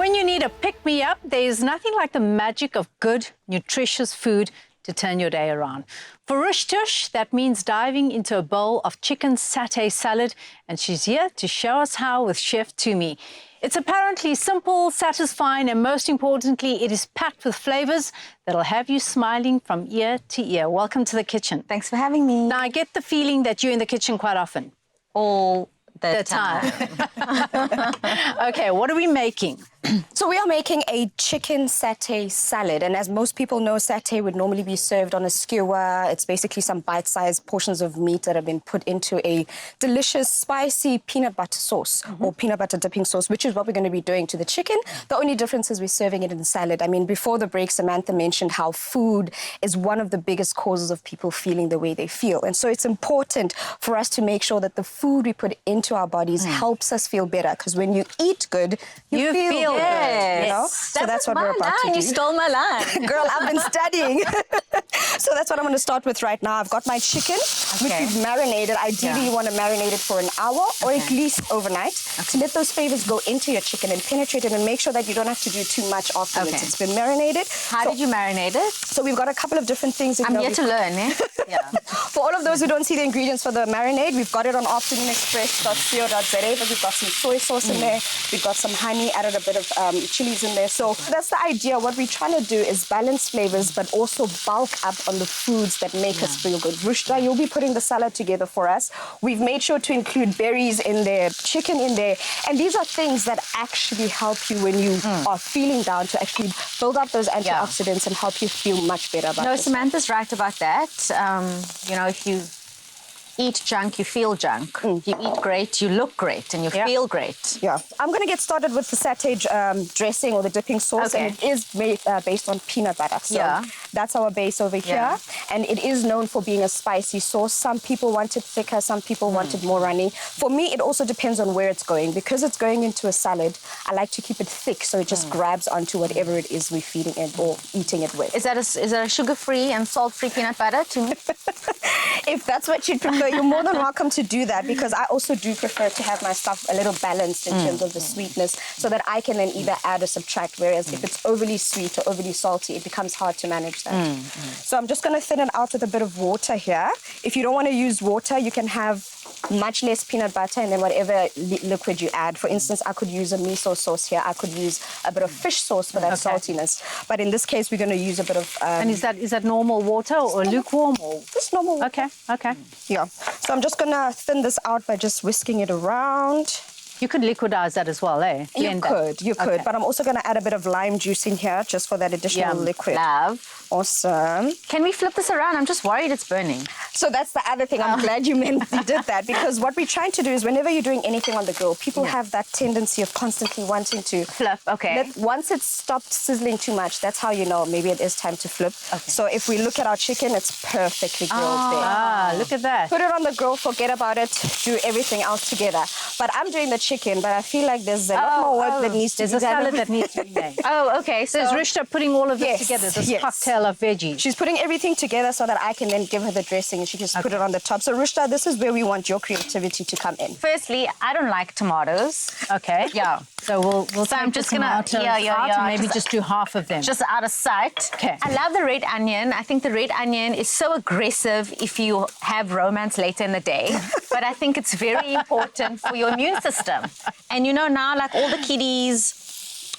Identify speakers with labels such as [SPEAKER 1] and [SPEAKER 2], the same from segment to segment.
[SPEAKER 1] When you need a pick-me-up, there's nothing like the magic of good, nutritious food to turn your day around. For Rush Tush, that means diving into a bowl of chicken satay salad, and she's here to show us how with Chef Tumi. It's apparently simple, satisfying, and most importantly, it is packed with flavors that'll have you smiling from ear to ear. Welcome to the kitchen.
[SPEAKER 2] Thanks for having me.
[SPEAKER 1] Now, I get the feeling that you're in the kitchen quite often.
[SPEAKER 2] All the time.
[SPEAKER 1] Okay, what are we making?
[SPEAKER 2] So we are making a chicken satay salad, and as most people know, satay would normally be served on a skewer. It's basically some bite-sized portions of meat that have been put into a delicious, spicy peanut butter sauce or peanut butter dipping sauce, which is what we're going to be doing to the chicken. The only difference is we're serving it in the salad. I mean, before the break, Samantha mentioned how food is one of the biggest causes of people feeling the way they feel. And so it's important for us to make sure that the food we put into our bodies helps us feel better, because when you eat good, you feel good.
[SPEAKER 1] Yes.
[SPEAKER 2] You know? So that's what we're about to do.
[SPEAKER 3] You stole my line.
[SPEAKER 2] Girl, I've been studying. So that's what I'm going to start with right now. I've got my chicken, which we've marinated. Ideally, you want to marinate it for an hour or at least overnight to let those flavors go into your chicken and penetrate it, and make sure that you don't have to do too much afterwards. It's been marinated.
[SPEAKER 3] How did you marinate it?
[SPEAKER 2] So we've got a couple of different things.
[SPEAKER 3] I'm here to learn, eh? Yeah.
[SPEAKER 2] For all of those who don't see the ingredients for the marinade, we've got it on afternoonexpress.co.za, but we've got some soy sauce in there. We've got some honey, added a bit of chilies in there. So that's the idea. What we're trying to do is balance flavors, but also bulk up on the foods that make us feel good. Rushda, you'll be putting the salad together for us. We've made sure to include berries in there, chicken in there, and these are things that actually help you when you are feeling down, to actually build up those antioxidants and help you feel much better about it.
[SPEAKER 3] No, Samantha's right about that. You know, if you eat junk, you feel junk. If you eat great, you look great, and you feel great.
[SPEAKER 2] Yeah. I'm going to get started with the satay dressing or the dipping sauce, and it is made, based on peanut butter. So that's our base over here, and it is known for being a spicy sauce. Some people want it thicker, some people want it more runny. For me, it also depends on where it's going. Because it's going into a salad, I like to keep it thick so it just grabs onto whatever it is we're feeding it or eating it with.
[SPEAKER 3] Is that a sugar-free and salt-free peanut butter to me?
[SPEAKER 2] If that's what you'd prefer, you're more than welcome to do that, because I also do prefer to have my stuff a little balanced in terms of the sweetness, so that I can then either add or subtract, whereas if it's overly sweet or overly salty, it becomes hard to manage that. So I'm just going to thin it out with a bit of water here. If you don't want to use water, you can have much less peanut butter and then whatever liquid you add. For instance, I could use a miso sauce here. I could use a bit of fish sauce for that saltiness. But in this case, we're going to use a bit of...
[SPEAKER 1] and is that normal water or lukewarm? Or?
[SPEAKER 2] Just normal water.
[SPEAKER 1] Okay.
[SPEAKER 2] Yeah. So I'm just going to thin this out by just whisking it around.
[SPEAKER 1] You could liquidize that as well, eh?
[SPEAKER 2] You could. But I'm also going to add a bit of lime juice in here just for that additional liquid.
[SPEAKER 3] Love.
[SPEAKER 2] Awesome.
[SPEAKER 3] Can we flip this around? I'm just worried it's burning.
[SPEAKER 2] So that's the other thing. I'm glad you did that, because what we're trying to do is whenever you're doing anything on the grill, people have that tendency of constantly wanting to
[SPEAKER 3] flip.
[SPEAKER 2] Once it's stopped sizzling too much, that's how you know maybe it is time to flip. So if we look at our chicken, it's perfectly grilled there.
[SPEAKER 1] Look at that.
[SPEAKER 2] Put it on the grill, forget about it, do everything else together. But I'm doing the chicken, but I feel like there's a lot more work that needs to be done.
[SPEAKER 1] There's a salad that needs to be made.
[SPEAKER 3] Okay.
[SPEAKER 1] So is Rishta putting all of this together, this cocktail of veggies?
[SPEAKER 2] She's putting everything together so that I can then give her the dressing and she just put it on the top. So Rishta, this is where we want your creativity to come in.
[SPEAKER 3] Firstly, I don't like tomatoes.
[SPEAKER 1] Okay.
[SPEAKER 3] Yeah.
[SPEAKER 1] So we'll
[SPEAKER 3] So I'm just gonna
[SPEAKER 1] and maybe just do half of them.
[SPEAKER 3] Just out of sight.
[SPEAKER 1] Okay.
[SPEAKER 3] I love the red onion. I think the red onion is so aggressive if you have romance later in the day. But I think it's very important for your immune system. And you know, now like all the kiddies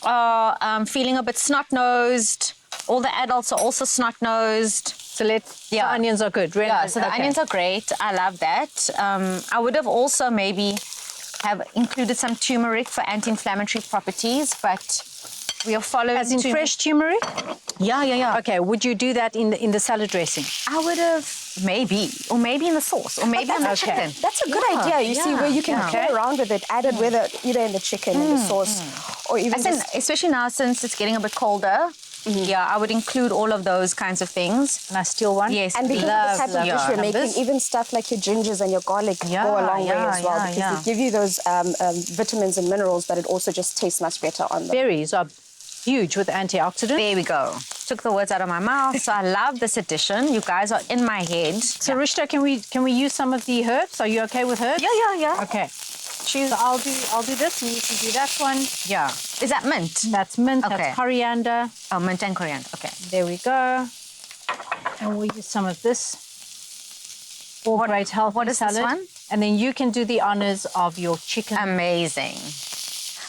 [SPEAKER 3] are feeling a bit snot-nosed. All the adults are also snot-nosed.
[SPEAKER 1] So the onions are good. Really?
[SPEAKER 3] Yeah, so the onions are great. I love that. I would have also maybe have included some turmeric for anti-inflammatory properties, but we are following...
[SPEAKER 1] As in fresh turmeric?
[SPEAKER 3] Yeah.
[SPEAKER 1] Okay, would you do that in the salad dressing?
[SPEAKER 3] I would have maybe, or maybe in the sauce, or maybe on the chicken.
[SPEAKER 2] That's a good idea. You see, where you can play around with it, add it either in the chicken, in the sauce, or even
[SPEAKER 3] especially now since it's getting a bit colder. Yeah, I would include all of those kinds of things.
[SPEAKER 1] Can I steal one?
[SPEAKER 3] Yes,
[SPEAKER 2] and because of the type of dish we're making, even stuff like your gingers and your garlic go a long way as well, because they give you those vitamins and minerals, but it also just tastes much better on them.
[SPEAKER 1] Berries are huge with antioxidants.
[SPEAKER 3] There we go. Took the words out of my mouth. So I love this addition. You guys are in my head.
[SPEAKER 1] So Rishta, can we use some of the herbs? Are you okay with herbs?
[SPEAKER 3] Yeah.
[SPEAKER 1] Okay. So I'll do this and you can do that one.
[SPEAKER 3] Yeah. Is that mint?
[SPEAKER 1] That's mint,
[SPEAKER 3] Okay.
[SPEAKER 1] that's coriander.
[SPEAKER 3] Oh, mint and coriander. Okay.
[SPEAKER 1] There we go. And we'll use some of this. All great healthy
[SPEAKER 3] what is this
[SPEAKER 1] salad.
[SPEAKER 3] one?
[SPEAKER 1] And then you can do the honors of your chicken.
[SPEAKER 3] Amazing.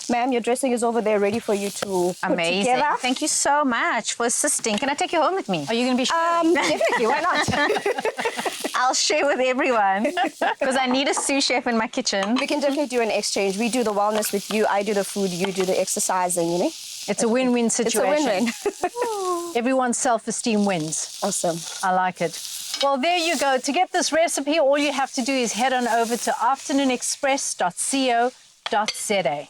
[SPEAKER 2] Ma'am, your dressing is over there ready for you to put
[SPEAKER 3] Amazing.
[SPEAKER 2] together.
[SPEAKER 3] Thank you so much for assisting. Can I take you home with me?
[SPEAKER 1] Are you going to be sharing?
[SPEAKER 2] Definitely, why not?
[SPEAKER 3] I'll share with everyone because I need a sous chef in my kitchen.
[SPEAKER 2] We can definitely do an exchange. We do the wellness with you, I do the food, you do the exercising, you know?
[SPEAKER 1] It's a win-win
[SPEAKER 2] It's a
[SPEAKER 1] situation.
[SPEAKER 2] win-win.
[SPEAKER 1] Everyone's self-esteem wins.
[SPEAKER 2] Awesome.
[SPEAKER 1] I like it. Well, there you go. To get this recipe, all you have to do is head on over to afternoonexpress.co.za.